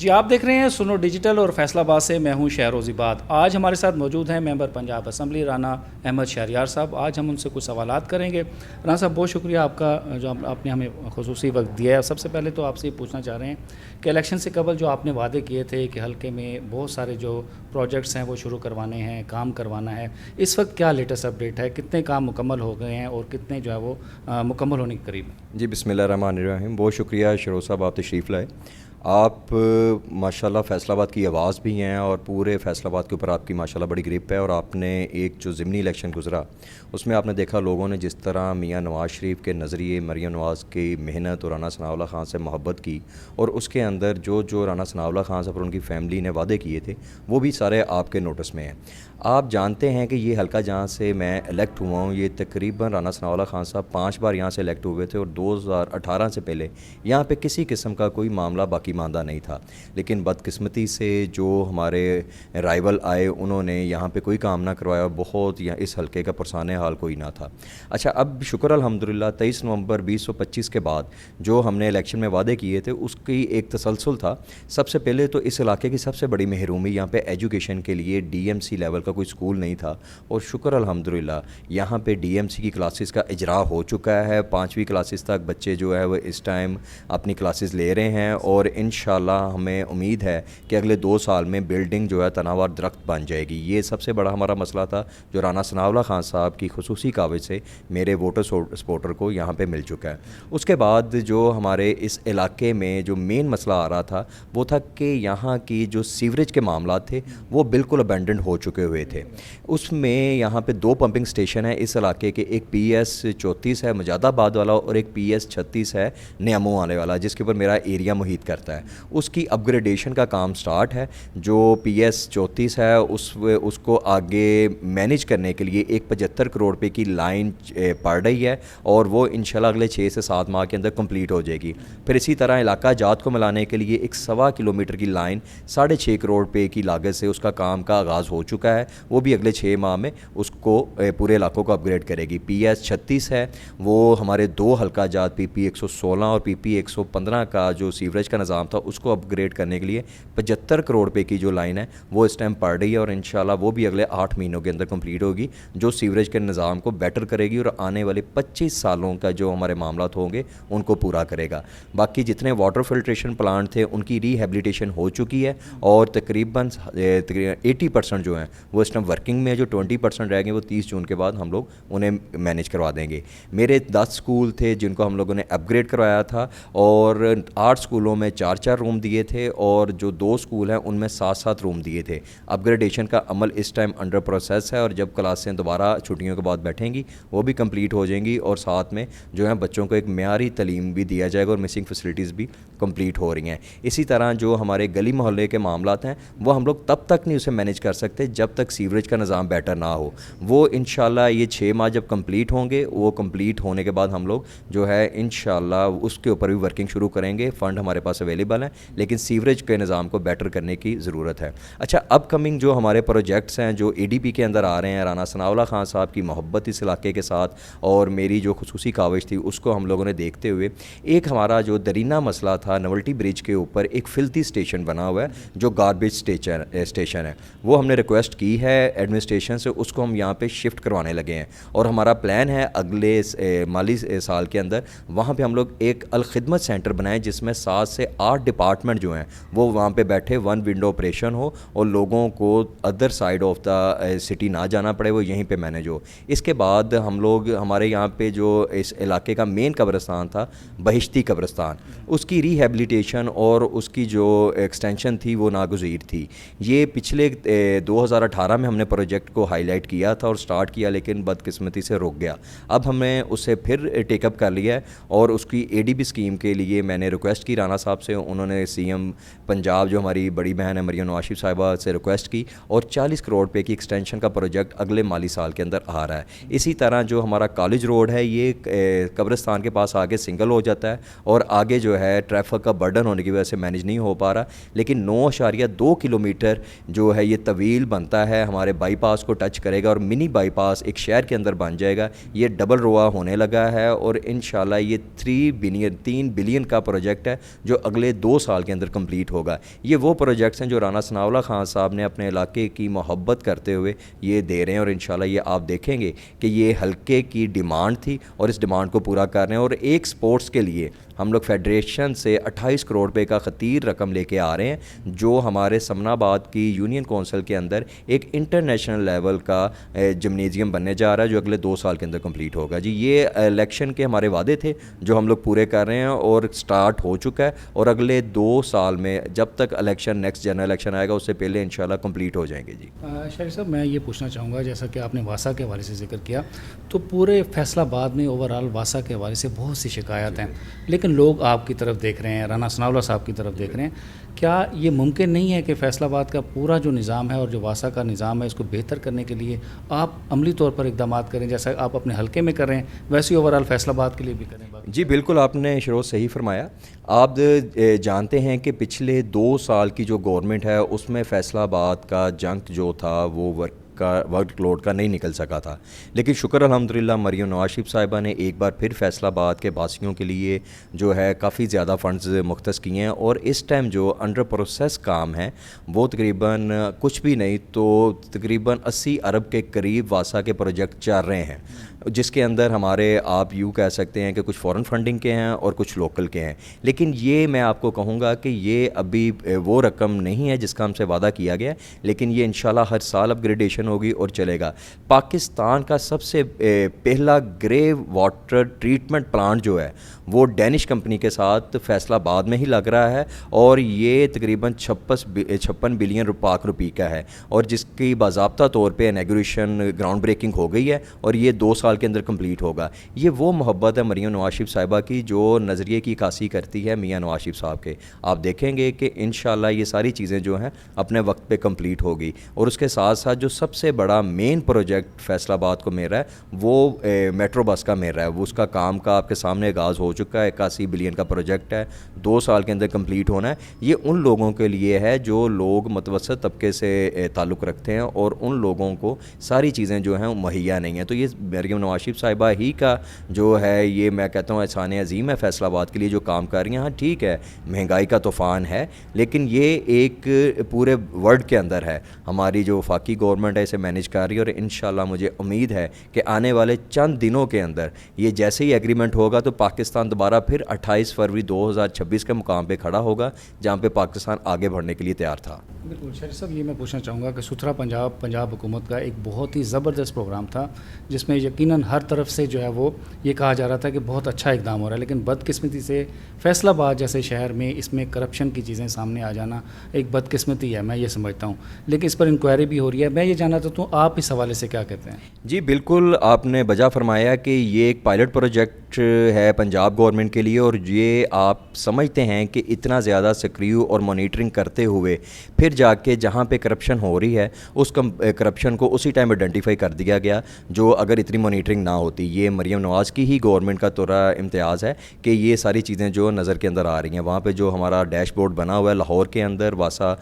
جی آپ دیکھ رہے ہیں سنو ڈیجیٹل اور فیصل آباد سے میں ہوں شہروزی بات. آج ہمارے ساتھ موجود ہیں ممبر پنجاب اسمبلی رانا احمد شہریار صاحب. آج ہم ان سے کچھ سوالات کریں گے. رانا صاحب بہت شکریہ آپ کا جو آپ نے ہمیں خصوصی وقت دیا ہے. سب سے پہلے تو آپ سے یہ پوچھنا چاہ رہے ہیں کہ الیکشن سے قبل جو آپ نے وعدے کیے تھے کہ حلقے میں بہت سارے جو پروجیکٹس ہیں وہ شروع کروانے ہیں, کام کروانا ہے, اس وقت کیا لیٹسٹ اپڈیٹ ہے؟ کتنے کام مکمل ہو گئے ہیں اور کتنے جو ہے وہ مکمل ہونے کے قریب ہیں؟ جی بسم اللہ الرحمن الرحیم. بہت شکریہ شروع صاحب, آپ تشریف لائے. آپ ماشاءاللہ فیصل آباد کی آواز بھی ہیں اور پورے فیصل آباد کے اوپر آپ کی ماشاءاللہ بڑی گرپ ہے. اور آپ نے ایک جو ضمنی الیکشن گزرا اس میں آپ نے دیکھا لوگوں نے جس طرح میاں نواز شریف کے نظریے, مریم نواز کی محنت اور رانا ثناء اللہ خان سے محبت کی, اور اس کے اندر جو رانا ثناء اللہ خان سے اور ان کی فیملی نے وعدے کیے تھے وہ بھی سارے آپ کے نوٹس میں ہیں. آپ جانتے ہیں کہ یہ حلقہ جہاں سے میں الیکٹ ہوا ہوں, یہ تقریباً رانا ثناء اللہ خان صاحب 5 بار یہاں سے الیکٹ ہوئے تھے, اور 2018 سے پہلے یہاں پہ کسی قسم کا کوئی معاملہ باقی ماندہ نہیں تھا. لیکن بدقسمتی سے جو ہمارے رائیول آئے انہوں نے یہاں پہ کوئی کام نہ کروایا, بہت اس حلقے کا پرسان حال کوئی نہ تھا. اچھا, اب شکر الحمدللہ 23 نومبر 2025 کے بعد جو ہم نے الیکشن میں وعدے کیے تھے اس کی ایک تسلسل تھا. سب سے پہلے تو اس علاقے کی سب سے بڑی محرومی یہاں پہ ایجوکیشن کے لیے ڈی ایم سی لیول کا کوئی اسکول نہیں تھا, اور شکر الحمدللہ یہاں پہ ڈی ایم سی کی کلاسز کا اجرا ہو چکا ہے. 5ویں کلاسز تک بچے جو ہے وہ اس ٹائم اپنی کلاسز لے رہے ہیں, اور انشاءاللہ ہمیں امید ہے کہ اگلے 2 سال میں بلڈنگ جو ہے تناور درخت بن جائے گی. یہ سب سے بڑا ہمارا مسئلہ تھا جو رانا ثناء اللہ خان صاحب کی خصوصی کاوش سے میرے ووٹر سپورٹر کو یہاں پہ مل چکا ہے. اس کے بعد جو ہمارے اس علاقے میں جو مین مسئلہ آ رہا تھا وہ تھا کہ یہاں کی جو سیوریج کے معاملات تھے وہ بالکل ابینڈنڈ ہو چکے ہوئے تھے. اس میں یہاں پہ 2 پمپنگ سٹیشن ہیں اس علاقے کے, ایک پی ایس 34 ہے مجاد آباد والا, اور ایک پی ایس 36 ہے نیامو آنے والا, جس کے اوپر میرا ایریا محیط کرتا ہے. اس کی اپ گریڈیشن کا کام سٹارٹ ہے. جو پی ایس 34 ہے اس کو آگے مینیج کرنے کے لیے ایک 75 کروڑ روپے کی لائن پڑ رہی ہے, اور وہ انشاءاللہ اگلے 6 سے 7 ماہ کے اندر کمپلیٹ ہو جائے گی. پھر اسی طرح علاقہ جات کو ملانے کے لیے ایک 1.25 کلومیٹر کی لائن 6.5 کروڑ روپے کی لاگت سے اس کا کام کا آغاز ہو چکا ہے. وہ بھی اگلے 6 ماہ میں اس کو پورے علاقوں کو اپ گریڈ کرے گی. پی ایس 36 ہے وہ ہمارے 2 حلقہ جات پی پی 116 اور پی پی 115 کا جو سیوریج کا نظام تھا اس کو اپ گریڈ کرنے کے لیے 75 کروڑ روپے کی جو لائن ہے وہ اس ٹائم پڑ رہی ہے, اور انشاءاللہ وہ بھی اگلے 8 مہینوں کے اندر کمپلیٹ ہوگی, جو سیوریج کے نظام کو بیٹر کرے گی اور آنے والے 25 سالوں کا جو ہمارے معاملات ہوں گے ان کو پورا کرے گا. باقی جتنے واٹر فلٹریشن پلانٹ تھے ان کی ری ہیبلیٹیشن ہو چکی ہے, اور تقریباً 80% جو ہیں وہ اس ٹائم ورکنگ میں ہے. جو 20% رہ گئے وہ 30 جون کے بعد ہم لوگ انہیں مینیج کروا دیں گے. میرے 10 اسکول تھے جن کو ہم لوگوں نے اپ گریڈ کروایا تھا, اور 8 اسکولوں میں 4 روم دیے تھے, اور جو 2 اسکول ہیں ان میں 7 روم دیے تھے. اپ گریڈیشن کا عمل اس ٹائم انڈر پروسیس ہے, اور جب کلاسیں دوبارہ چھٹیوں کے بعد بیٹھیں گی وہ بھی کمپلیٹ ہو جائیں گی, اور ساتھ میں جو ہے بچوں کو ایک معیاری تعلیم بھی دیا جائے گا, اور مسنگ فیسلٹیز بھی کمپلیٹ ہو رہی ہیں. اسی طرح جو ہمارے گلی محلے کے معاملات ہیں وہ ہم لوگ تب تک نہیں اسے مینیج کر سکتے جب تک سیوریج کا نظام بیٹر نہ ہو. وہ انشاءاللہ یہ 6 ماہ جب کمپلیٹ ہوں گے, وہ کمپلیٹ ہونے کے بعد ہم لوگ جو ہے انشاءاللہ اس کے اوپر بھی ورکنگ شروع کریں گے. فنڈ ہمارے پاس اویلیبل ہیں, لیکن سیوریج کے نظام کو بیٹر کرنے کی ضرورت ہے. اچھا, اپ کمنگ جو ہمارے پروجیکٹس ہیں جو اے ڈی پی کے اندر آ رہے ہیں, رانا ثناء اللہ خان صاحب کی محبت اس علاقے کے ساتھ اور میری جو خصوصی کاوش تھی اس کو ہم لوگوں نے دیکھتے ہوئے, ایک ہمارا جو درینہ مسئلہ تھا نولٹی برج کے اوپر ایک فلتی اسٹیشن بنا ہوا ہے جو گاربیج اسٹیشن ہے, وہ ہم نے ریکویسٹ کی ہے ایڈمنسٹریشن سے, اس کو ہم یہاں پہ شفٹ کروانے لگے ہیں. اور ہمارا پلان ہے اگلے مالی سال کے اندر وہاں پہ ہم لوگ ایک الخدمت سینٹر بنائیں جس میں 7 سے 8 ڈپارٹمنٹ جو ہیں وہ وہاں پہ بیٹھے, 1 ونڈو آپریشن ہو, اور لوگوں کو other side of the city نہ جانا پڑے, وہ یہیں پہ مینیج ہو. اس کے بعد ہم لوگ ہمارے یہاں پہ جو اس علاقے کا مین قبرستان تھا بہشتی قبرستان, اس کی ری ہیبلیٹیشن اور اس کی جو ایکسٹینشن تھی وہ ناگزیر تھی. یہ پچھلے 2018 میں ہم نے پروجیکٹ کو ہائی لائٹ کیا تھا اور سٹارٹ کیا, لیکن بدقسمتی سے رک گیا. اب ہم نے اسے پھر ٹیک اپ کر لیا ہے, اور اس کی اے ڈی بی اسکیم کے لیے میں نے ریکویسٹ کی رانا صاحب سے. انہوں نے سی ایم پنجاب جو ہماری بڑی بہن ہے مریم نواز شریف صاحبہ سے ریکویسٹ کی, اور 40 کروڑ روپے کی ایکسٹینشن کا پروجیکٹ اگلے مالی سال کے اندر آ رہا ہے. اسی طرح جو ہمارا کالج روڈ ہے یہ قبرستان کے پاس آگے سنگل ہو جاتا ہے, اور آگے جو ہے ٹریفک کا برڈن ہونے کی وجہ سے مینیج نہیں ہو پا رہا, لیکن 9.2 کلومیٹر جو ہے یہ طویل بنتا ہے, ہمارے بائی پاس کو ٹچ کرے گا, اور منی بائی پاس ایک شہر کے اندر بن جائے گا. یہ ڈبل روا ہونے لگا ہے, اور انشاءاللہ یہ 3 بلین کا پروجیکٹ ہے جو اگلے اگلے 2 سال کے اندر کمپلیٹ ہوگا. یہ وہ پروجیکٹس ہیں جو رانا ثناء اللہ خان صاحب نے اپنے علاقے کی محبت کرتے ہوئے یہ دے رہے ہیں, اور انشاءاللہ یہ آپ دیکھیں گے کہ یہ حلقے کی ڈیمانڈ تھی اور اس ڈیمانڈ کو پورا کر رہے ہیں. اور ایک سپورٹس کے لیے ہم لوگ فیڈریشن سے 28 کروڑ روپے کا خطیر رقم لے کے آ رہے ہیں, جو ہمارے سمن آباد کی یونین کونسل کے اندر ایک انٹرنیشنل لیول کا جمنیزیم بننے جا رہا ہے, جو اگلے 2 سال کے اندر کمپلیٹ ہوگا. جی یہ الیکشن کے ہمارے وعدے تھے جو ہم لوگ پورے کر رہے ہیں, اور سٹارٹ ہو چکا ہے, اور اگلے 2 سال میں جب تک الیکشن نیکسٹ جنرل الیکشن آئے گا اس سے پہلے انشاءاللہ کمپلیٹ ہو جائیں گے. جی شریف صاحب, میں یہ پوچھنا چاہوں گا, جیسا کہ آپ نے واسا کے حوالے سے ذکر کیا, تو پورے فیصل آباد میں اوور آل واسا کے حوالے سے بہت سی شکایات ہیں, لیکن لوگ آپ کی طرف دیکھ رہے ہیں, رانا ثناء اللہ صاحب کی طرف دیکھ رہے ہیں. کیا یہ ممکن نہیں ہے کہ فیصل آباد کا پورا جو نظام ہے اور جو واسا کا نظام ہے اس کو بہتر کرنے کے لیے آپ عملی طور پر اقدامات کریں, جیسا آپ اپنے حلقے میں کر رہے ہیں ویسے اوور آل فیصل آباد کے لیے بھی کریں؟ جی بالکل, آپ نے شروع صحیح فرمایا. آپ جانتے ہیں کہ پچھلے 2 سال کی جو گورنمنٹ ہے اس میں فیصل آباد کا جنگ جو تھا وہ ورک لوڈ کا نہیں نکل سکا تھا, لیکن شکر الحمدللہ مریم نواز شریف صاحبہ نے ایک بار پھر فیصل آباد کے باسیوں کے لیے جو ہے کافی زیادہ فنڈز مختص کیے ہیں, اور اس ٹائم جو انڈر پروسیس کام ہے وہ تقریباً کچھ بھی نہیں تو تقریباً 80 ارب کے قریب واسا کے پروجیکٹ چل رہے ہیں, جس کے اندر ہمارے آپ یوں کہہ سکتے ہیں کہ کچھ فورن فنڈنگ کے ہیں اور کچھ لوکل کے ہیں. لیکن یہ میں آپ کو کہوں گا کہ یہ ابھی وہ رقم نہیں ہے جس کا ہم سے وعدہ کیا گیا, لیکن یہ انشاءاللہ ہر سال اپ گریڈیشن ہوگی اور چلے گا. پاکستان کا سب سے پہلا گرے واٹر ٹریٹمنٹ پلانٹ جو ہے وہ ڈینش کمپنی کے ساتھ فیصل آباد میں ہی لگ رہا ہے, اور یہ تقریباً 56 بلین پاک روپے کا ہے, اور جس کی باضابطہ طور پہ انیگوریشن گراؤنڈ بریکنگ ہو گئی ہے, اور یہ 2 سال کے اندر کمپلیٹ ہوگا. یہ وہ محبت ہے مریم نواز شریف صاحبہ کی جو نظریے کی عکاسی کرتی ہے میاں نواز شریف صاحب کے. آپ دیکھیں گے کہ انشاءاللہ یہ ساری چیزیں جو ہیں اپنے وقت پہ کمپلیٹ ہوگی. اور اس کے ساتھ ساتھ جو سب سے بڑا مین پروجیکٹ فیصل آباد کو مل رہا ہے وہ میٹرو بس کا مل رہا ہے, وہ اس کا کام کا آپ کے سامنے آغاز ہو چکا ہے. 81 بلین کا پروجیکٹ ہے, 2 سال کے اندر کمپلیٹ ہونا ہے. یہ ان لوگوں کے لیے ہے جو لوگ متوسط طبقے سے تعلق رکھتے ہیں, اور ان لوگوں کو ساری چیزیں جو ہیں مہیا نہیں ہیں. تو یہ مریم نواز شریف صاحبہ ہی کا جو ہے یہ میں کہتا ہوں احسان عظیم ہے فیصل آباد کے لیے جو کام کر رہی ہیں. ہاں ٹھیک ہے, مہنگائی کا طوفان ہے, لیکن یہ ایک پورے ورلڈ کے اندر ہے. ہماری جو وفاقی گورنمنٹ ہے اسے مینیج کر رہی ہے, اور انشاءاللہ مجھے امید ہے کہ آنے والے چند دنوں کے اندر یہ جیسے ہی ایگریمنٹ ہوگا تو پاکستان دوبارہ پھر 28 فروری 2026 کے مقام پہ کھڑا ہوگا جہاں پہ پاکستان آگے بڑھنے کے لیے تیار تھا. بالکل شریف صاحب, یہ میں پوچھنا چاہوں گا کہ ستھرا پنجاب حکومت کا ایک بہت ہی زبردست پروگرام تھا جس میں یقیناً ہر طرف سے جو ہے وہ یہ کہا جا رہا تھا کہ بہت اچھا اقدام ہو رہا ہے, لیکن بدقسمتی سے فیصل آباد جیسے شہر میں اس میں کرپشن کی چیزیں سامنے آ جانا ایک بدقسمتی ہے, میں یہ سمجھتا ہوں, لیکن اس پر انکوائری بھی ہو رہی ہے. میں یہ جاننا چاہتا ہوں آپ اس حوالے سے کیا کہتے ہیں؟ جی بالکل, آپ نے بجا فرمایا کہ یہ ایک پائلٹ پروجیکٹ ہے پنجاب گورنمنٹ کے لیے, اور یہ آپ سمجھتے ہیں کہ اتنا زیادہ سکریو اور مانیٹرنگ کرتے ہوئے پھر جا کے جہاں پہ کرپشن ہو رہی ہے اس کرپشن کو اسی ٹائم آئیڈینٹیفائی کر دیا گیا, جو اگر اتنی مانیٹرنگ نہ ہوتی. یہ مریم نواز کی ہی گورنمنٹ کا تورا امتیاز ہے کہ یہ ساری چیزیں جو نظر کے اندر آ رہی ہیں. وہاں پہ جو ہمارا ڈیش بورڈ بنا ہوا ہے لاہور کے اندر, واسا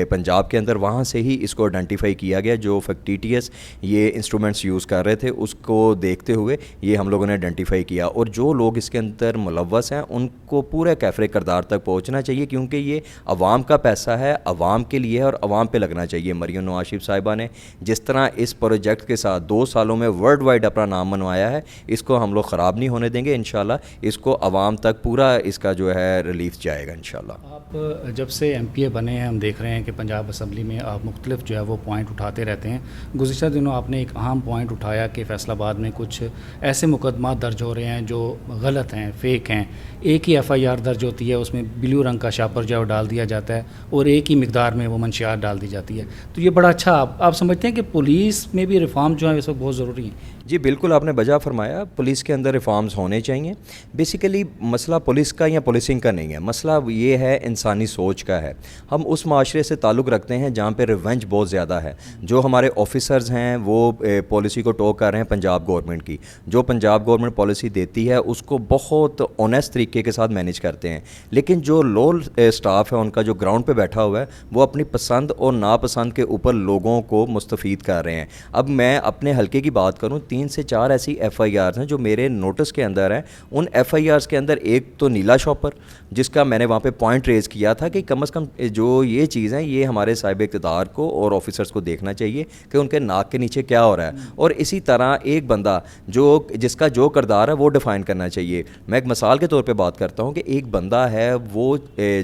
پنجاب کے اندر, وہاں سے ہی اس کو آئیڈینٹیفائی کیا گیا. جو فیکٹیٹیس یہ انسٹرومنٹس یوز کر رہے تھے اس کو دیکھتے ہوئے یہ ہم لوگوں نے آئیڈینٹیفائی کیا, اور جو لوگ اس کے اندر ملوث ہیں ان کو پورے کیفر کردار تک پہنچنا چاہیے, کیونکہ یہ عوام کا پیسہ ہے, عوام کے لیے ہے اور عوام پہ لگنا چاہیے. مریم نواز شریف صاحبہ نے جس طرح اس پروجیکٹ کے ساتھ 2 سالوں میں ورلڈ وائڈ اپنا نام منوایا ہے, اس کو ہم لوگ خراب نہیں ہونے دیں گے. انشاءاللہ اس کو عوام تک پورا اس کا جو ہے ریلیف جائے گا انشاءاللہ. آپ جب سے ایم پی اے بنے ہیں ہم دیکھ رہے ہیں کہ پنجاب اسمبلی میں آپ مختلف جو ہے وہ پوائنٹ اٹھاتے رہتے ہیں. گزشتہ دنوں آپ نے ایک اہم پوائنٹ اٹھایا کہ فیصل آباد میں کچھ ایسے مقدمات درج ہو رہے ہیں جو غلط ہیں, فیک ہیں. ایک ہی ایف آئی آر درج ہوتی ہے, اس میں بلیو رنگ کا شاپر جو ہے وہ ڈال دیا جاتا ہے, اور ایک ہی مقدار میں وہ منشیات ڈال دی جاتی ہے. تو یہ بڑا اچھا آپ سمجھتے ہیں کہ پولیس میں بھی ریفارم جو ہے اس وقت بہت ضروری ہیں؟ جی بالکل, آپ نے بجا فرمایا, پولیس کے اندر ریفارمز ہونے چاہیے. بیسیکلی مسئلہ پولیس کا یا پولیسنگ کا نہیں ہے, مسئلہ یہ ہے انسانی سوچ کا ہے. ہم اس معاشرے سے تعلق رکھتے ہیں جہاں پہ ریونج بہت زیادہ ہے. جو ہمارے آفیسرز ہیں وہ پالیسی کو ٹو کر رہے ہیں پنجاب گورنمنٹ کی. جو پنجاب گورنمنٹ پالیسی دیتی ہے اس کو بہت آنیسٹ طریقے کے ساتھ مینیج کرتے ہیں, لیکن جو لو اسٹاف ہے ان کا جو گراؤنڈ پہ بیٹھا ہوا ہے وہ اپنی پسند اور ناپسند کے اوپر لوگوں کو مستفید کر رہے ہیں. اب میں اپنے حلقے کی بات کروں, 3 سے 4 ایسی FIRs ہیں جو میرے نوٹس کے اندر ہیں. ان FIRs کے اندر ایک تو نیلا شاپر, جس کا میں نے وہاں پہ پوائنٹ ریز کیا تھا کہ کم از کم جو یہ چیز ہیں یہ ہمارے صاحب اقتدار کو اور آفیسرس کو دیکھنا چاہیے کہ ان کے ناک کے نیچے کیا ہو رہا ہے. اور اسی طرح ایک بندہ جس کا جو کردار ہے وہ ڈیفائن کرنا چاہیے. میں ایک مثال کے طور پہ بات کرتا ہوں کہ ایک بندہ ہے وہ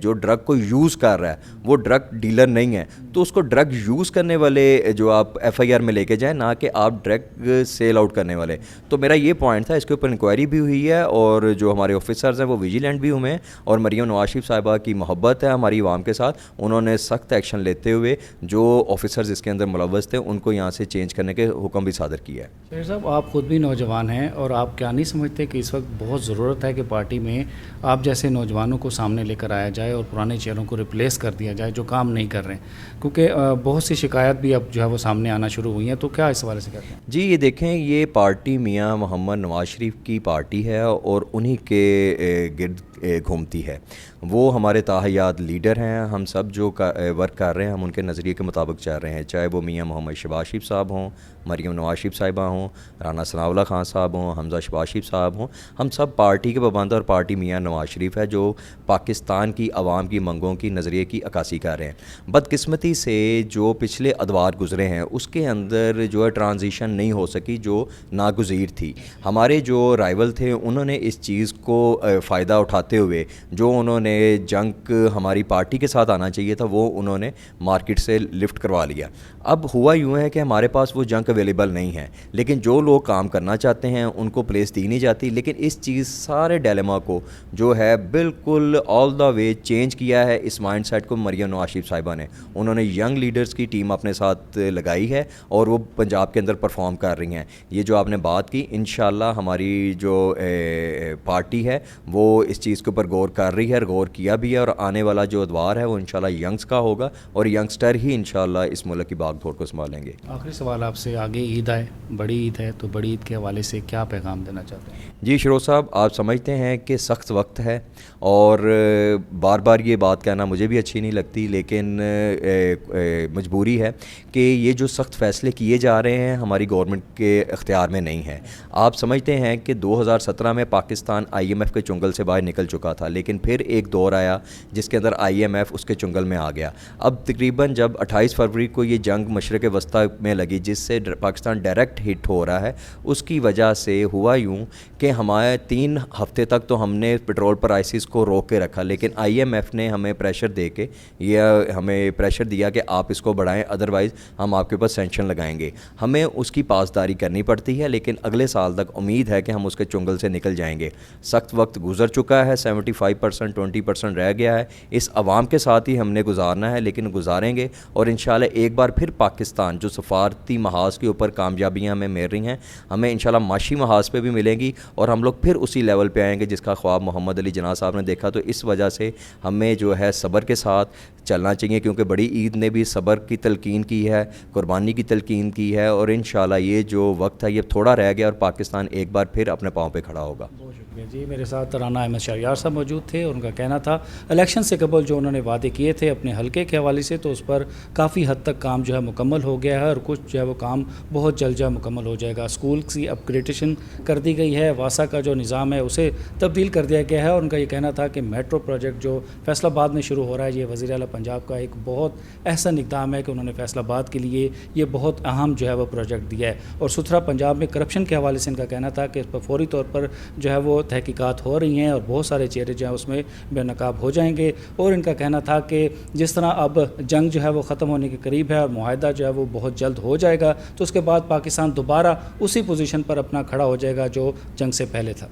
جو ڈرگ کو یوز کر رہا ہے وہ ڈرگ ڈیلر نہیں ہے, تو اس کو ڈرگ یوز کرنے والے جو آپ FIR میں لے کے جائیں, نہ کہ آپ ڈرگ سیل آؤٹ کرنے والے. تو میرا یہ پوائنٹ تھا, اس کے اوپر انکوائری بھی ہوئی ہے اور جو ہمارے آفیسرز ہیں وہ ویجیلنٹ بھی ہوئے ہیں, اور مریم نواز شریف صاحبہ کی محبت ہے ہماری عوام کے ساتھ, انہوں نے سخت ایکشن لیتے ہوئے جو آفیسرز اس کے اندر ملوث تھے ان کو یہاں سے چینج کرنے کے حکم بھی صادر کیا ہے. شہر صاحب, آپ خود بھی نوجوان ہیں اور آپ کیا نہیں سمجھتے کہ اس وقت بہت ضرورت ہے کہ پارٹی میں آپ جیسے نوجوانوں کو سامنے لے کر آیا جائے اور پرانے چہروں کو ریپلیس کر دیا جائے جو کام نہیں کر رہے ہیں, کیونکہ بہت سی شکایت بھی اب جو ہے وہ سامنے آنا شروع ہوئی ہیں, تو کیا اس حوالے سے کہتے ہیں؟ جی یہ دیکھیں, یہ پارٹی میاں محمد نواز شریف کی پارٹی ہے اور انہی کے گرد گھومتی ہے. وہ ہمارے تاحیات لیڈر ہیں, ہم سب جو ورک کر رہے ہیں ہم ان کے نظریے کے مطابق چل رہے ہیں, چاہے وہ میاں محمد شہباز شریف صاحب ہوں, مریم نواز شریف صاحبہ ہوں, رانا ثناء اللہ خان صاحب ہوں, حمزہ شہباز شریف صاحب ہوں. ہم سب پارٹی کے پابند, اور پارٹی میاں نواز شریف ہے جو پاکستان کی عوام کی منگوں کی نظریے کی عکاسی کر رہے ہیں. بدقسمتی سے جو پچھلے ادوار گزرے ہیں اس کے اندر جو ہے ٹرانزیشن نہیں ہو سکی جو ناگزیر تھی. ہمارے جو رائیول تھے انہوں نے اس چیز کو فائدہ اٹھاتے ہوئے جو انہوں نے جنگ ہماری پارٹی کے ساتھ آنا چاہیے تھا وہ انہوں نے مارکیٹ سے لفٹ کروا لیا. اب ہوا یوں ہے کہ ہمارے پاس وہ جنگ اویلیبل نہیں ہے, لیکن جو لوگ کام کرنا چاہتے ہیں ان کو پلیس دی نہیں جاتی. لیکن اس چیز سارے ڈیلیما کو جو ہے بالکل آل دا وے چینج کیا ہے اس مائنڈ سیٹ کو مریم نواز شریف صاحبہ نے. انہوں نے ینگ لیڈرز کی ٹیم اپنے ساتھ لگائی ہے اور وہ پنجاب کے اندر پرفارم کر رہی ہیں. یہ جو آپ نے بات کی, انشاءاللہ ہماری جو پارٹی ہے وہ اس چیز کے اوپر غور کر رہی ہے, غور کیا بھی ہے, اور آنے والا جو ادوار ہے وہ انشاءاللہ ینگز کا ہوگا اور ینگسٹر ہی انشاءاللہ اس ملک کی باغ دھوڑ کو سنبھالیں گے. آخری سوال آپ سے, آگے عید آئے, بڑی عید ہے, تو بڑی عید کے حوالے سے کیا پیغام دینا چاہتے ہیں؟ جی شروع صاحب, آپ سمجھتے ہیں کہ سخت وقت ہے اور بار بار یہ بات کہنا مجھے بھی اچھی نہیں لگتی, لیکن مجبوری ہے کہ یہ جو سخت فیصلے کیے جا رہے ہیں ہماری گورنمنٹ کے اختیار میں نہیں ہیں. آپ سمجھتے ہیں کہ 2017 میں پاکستان IMF کے چنگل سے باہر نکل چکا تھا, لیکن پھر ایک دور آیا جس کے اندر IMF اس کے چنگل میں آ گیا. اب تقریباً جب 28 فروری کو یہ جنگ مشرق وسطیٰ میں لگی جس سے پاکستان ڈائریکٹ ہٹ ہو رہا ہے, اس کی وجہ سے ہوا یوں کہ ہمارے 3 ہفتے تک تو ہم نے پیٹرول پرائسز کو روک کے رکھا, لیکن IMF نے ہمیں پریشر دے کے ہمیں پریشر دیا کہ آپ اس کو بڑھائیں, ادروائز ہم آپ کے اوپر سینکشن لگائیں گے. ہمیں اس کی پاسداری کرنی پڑتی ہے, لیکن اگلے سال تک امید ہے کہ ہم اس کے چنگل سے نکل جائیں گے. سخت وقت گزر چکا ہے, 75% 20% رہ گیا ہے, اس عوام کے ساتھ ہی ہم نے گزارنا ہے, لیکن گزاریں گے. اور انشاءاللہ ایک بار پھر پاکستان جو سفارتی محاذ کے اوپر کامیابیاں ہمیں مل رہی ہیں, ہمیں انشاءاللہ معاشی محاذ پہ بھی ملیں گی اور ہم لوگ پھر اسی لیول پہ آئیں گے جس کا خواب محمد علی جناح صاحب نے دیکھا. تو اس وجہ سے ہمیں جو ہے صبر کے ساتھ چلنا چاہیے, کیونکہ بڑی عید نے بھی صبر کی تلقین کی ہے, قربانی کی تلقین کی ہے, اور انشاءاللہ یہ جو وقت ہے یہ تھوڑا رہ گیا اور پاکستان ایک بار پھر اپنے پاؤں پہ کھڑا ہوگا. بہت شکریہ جی. میرے ساتھ رانا احمد شہریار صاحب موجود تھے اور ان کا کہنا تھا الیکشن سے قبل جو انہوں نے وعدے کیے تھے اپنے حلقے کے حوالے سے, تو اس پر کافی حد تک کام جو ہے مکمل ہو گیا ہے اور کچھ جو ہے وہ کام بہت جلد جو ہے مکمل ہو جائے گا. اسکول کی اپ گریڈیشن کر دی گئی ہے, واسا کا جو نظام ہے اسے تبدیل کر دیا گیا ہے, اور ان کا یہ کہنا تھا کہ میٹرو پروجیکٹ جو فیصل آباد میں شروع ہو رہا ہے یہ وزیر اعلیٰ پنجاب کا ایک بہت احسن اقدام ہے کہ انہوں نے فیصل آباد کے لیے یہ بہت اہم جو ہے وہ پروجیکٹ دیا ہے. اور ستھرا پنجاب میں کرپشن کے حوالے سے ان کا کہنا تھا کہ اس پر فوری طور پر جو ہے وہ تحقیقات ہو رہی ہیں اور بہت سارے چہرے جو ہیں اس میں بے نقاب ہو جائیں گے. اور ان کا کہنا تھا کہ جس طرح اب جنگ جو ہے وہ ختم ہونے کے قریب ہے اور معاہدہ جو ہے وہ بہت جلد ہو جائے گا, تو اس کے بعد پاکستان دوبارہ اسی پوزیشن پر اپنا کھڑا ہو جائے گا جو جنگ سے پہلے تھا.